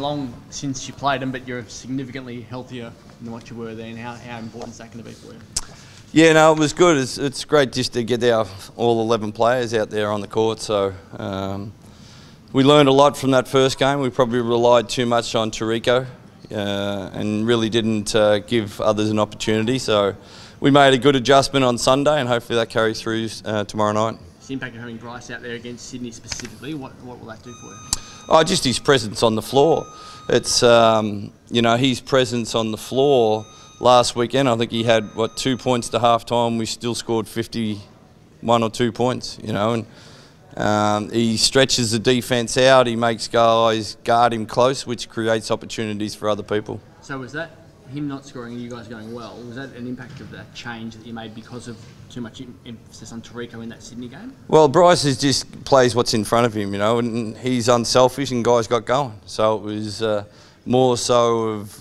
Long since you played them, but you're significantly healthier than what you were then. How important is that going to be for you? Yeah, no, it was good. It's great just to get all 11 players out there on the court. So we learned a lot from that first game. We probably relied too much on Tarico and really didn't give others an opportunity. So we made a good adjustment on Sunday, and hopefully that carries through tomorrow night. The impact of having Bryce out there against Sydney specifically, what will that do for you? Oh, just his presence on the floor. It's, his presence on the floor. Last weekend, I think he had, 2 points to half-time. We still scored 51 or 2 points, and he stretches the defence out. He makes guys guard him close, which creates opportunities for other people. So was that him not scoring and you guys going well? Was that an impact of that change that you made because of too much emphasis on Tarico in that Sydney game? Well, Bryce just plays what's in front of him, and he's unselfish and guys got going. So it was more so of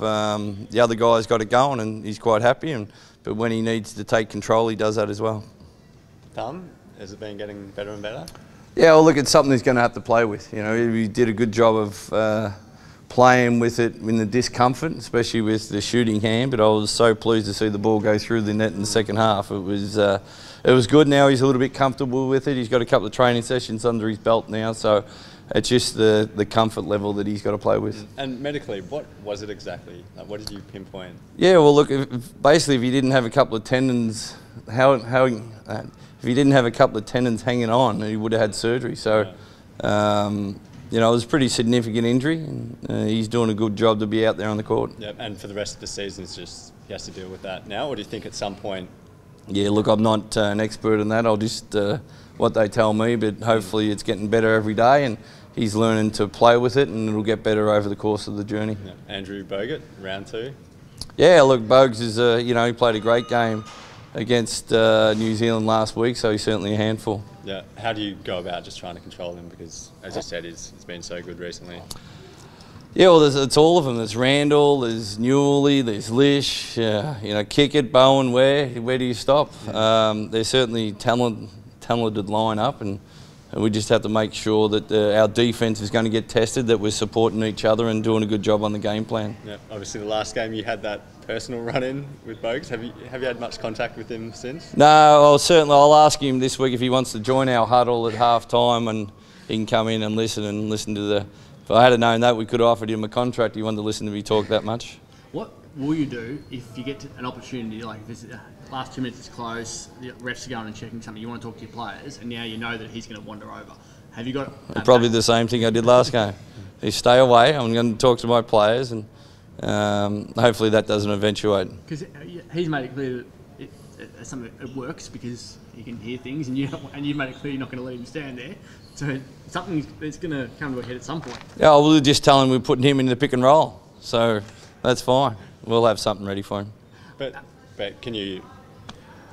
the other guys got it going and he's quite happy. But when he needs to take control, he does that as well. Tom, has it been getting better and better? Yeah, well, look, it's something he's going to have to play with. He did a good job of playing with it in the discomfort, especially with the shooting hand. But I was so pleased to see the ball go through the net in the second half. It was good. Now he's a little bit comfortable with it. He's got a couple of training sessions under his belt now, so it's just the comfort level that he's got to play with. And medically, what was it exactly? Like, what did you pinpoint? Yeah, well, look, basically, if he didn't have a couple of tendons, if he didn't have a couple of tendons hanging on, he would have had surgery. So, it was a pretty significant injury, and he's doing a good job to be out there on the court. Yeah, and for the rest of the season, it's just he has to deal with that now. Or do you think at some point? Yeah, look, I'm not an expert in that. I'll just what they tell me, but hopefully it's getting better every day, and he's learning to play with it, and it'll get better over the course of the journey. Yeah. Andrew Bogut, round 2. Yeah, look, Bogues is he played a great game against New Zealand last week, so he's certainly a handful. Yeah, how do you go about just trying to control him? Because, as you said, he's been so good recently. Yeah, well, it's all of them. There's Randall, there's Newley, there's Lish, Kickett, Bowen. Where do you stop? They're certainly talented line-up, and we just have to make sure that our defence is going to get tested, that we're supporting each other and doing a good job on the game plan. Yeah, obviously the last game you had that personal run-in with Bogues. Have you had much contact with him since? No, I'll ask him this week if he wants to join our huddle at half-time, and he can come in and listen to the... If I had known that, we could have offered him a contract. He wanted to listen to me talk that much. What will you do if you get an opportunity, like if it's last 2 minutes is close, the refs are going and checking something, you want to talk to your players, and now you know that he's going to wander over. Have you got... Probably the same thing I did last game. Is stay away. I'm going to talk to my players, and hopefully that doesn't eventuate. Because he's made it clear that it works because he can hear things, and you've made it clear you're not going to let him stand there. So something that's going to come to a head at some point. Yeah, we'll just tell him we're putting him in the pick and roll. So that's fine. We'll have something ready for him. But can you...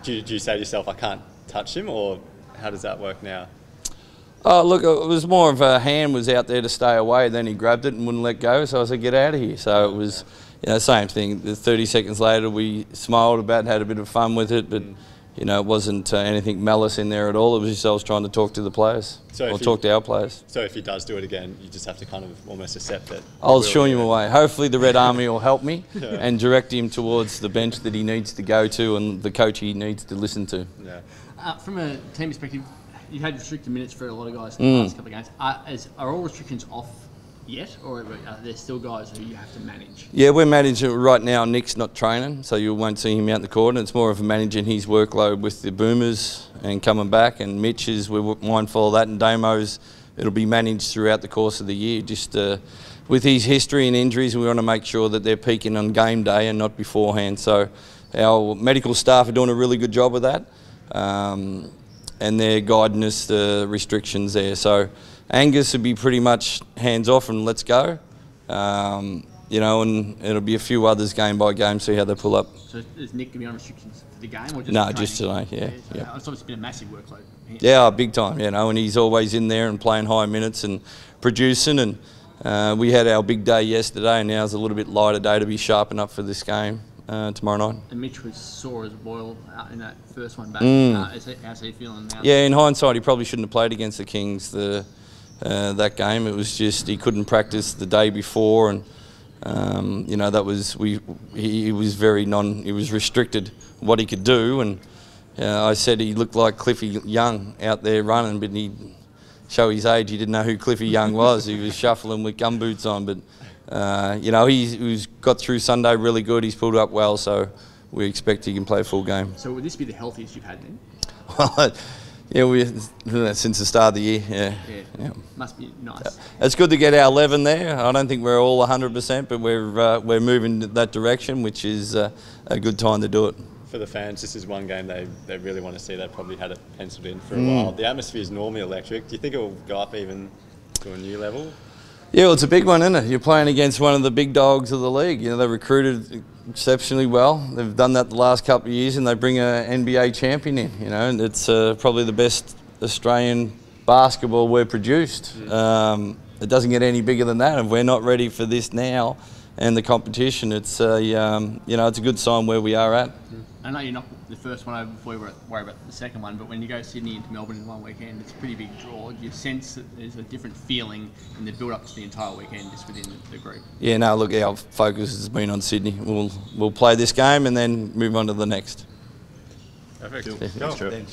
Do you say to yourself, I can't touch him, or how does that work now? Oh, look, it was more of a hand was out there to stay away, then he grabbed it and wouldn't let go, so I said, get out of here. So it was, same thing. 30 seconds later, we smiled about it, had a bit of fun with it, but, it wasn't anything malice in there at all. It was just I was trying to talk to the players, talk to our players. So if he does do it again, you just have to kind of almost accept it. I'll shoo him away. Hopefully the Red Army will help me and direct him towards the bench that he needs to go to and the coach he needs to listen to. Yeah. From a team perspective, you had restricted minutes for a lot of guys in the last couple of games. Are all restrictions off yet, or are there still guys who you have to manage? Yeah, we're managing right now. Nick's not training, so you won't see him out in the court. And it's more of a managing his workload with the Boomers and coming back. And Mitch we're mindful of that. And Damo's, it'll be managed throughout the course of the year. Just with his history and injuries, we want to make sure that they're peaking on game day and not beforehand. So our medical staff are doing a really good job of that. And they're guiding us the restrictions there. So Angus will be pretty much hands off and let's go. And it'll be a few others game by game, see how they pull up. So is Nick going to be on restrictions for the game or just No, just today, yeah. It's obviously been a massive workload. Yeah, big time, and he's always in there and playing high minutes and producing. And we had our big day yesterday, and now's a little bit lighter day to be sharpened up for this game tomorrow night. And Mitch was sore as a boil in that first one back. How's he feeling now? Yeah, in hindsight, he probably shouldn't have played against the Kings. that game. It was just he couldn't practice the day before, and you know, that was he was he was restricted what he could do, and I said he looked like Cliffy Young out there running, but he'd show his age. He didn't know who Cliffy Young was. He was shuffling with gumboots on, but you know, he's got through Sunday really good. He's pulled up well, so we expect he can play a full game. So would this be the healthiest you've had then? Well, yeah, since the start of the year, yeah. Must be nice. It's good to get our 11 there. I don't think we're all 100%, but we're moving in that direction, which is a good time to do it. For the fans, this is one game they really want to see. They probably had it penciled in for a while. The atmosphere is normally electric. Do you think it will go up even to a new level? Yeah, well, it's a big one, isn't it? You're playing against one of the big dogs of the league. You know, they recruited exceptionally well. They've done that the last couple of years, and they bring an NBA champion in. You know, and it's probably the best Australian basketball we've produced. It doesn't get any bigger than that. If we're not ready for this now and the competition, it's you know, it's a good sign where we are at. I know you're not the first one over before you worry about the second one, but when you go Sydney into Melbourne in one weekend, it's a pretty big draw. Do you sense that there's a different feeling in the build-up to the entire weekend just within the group? Yeah, no, look, our focus has been on Sydney. We'll play this game and then move on to the next. Perfect. Cool. Thanks, Trevor.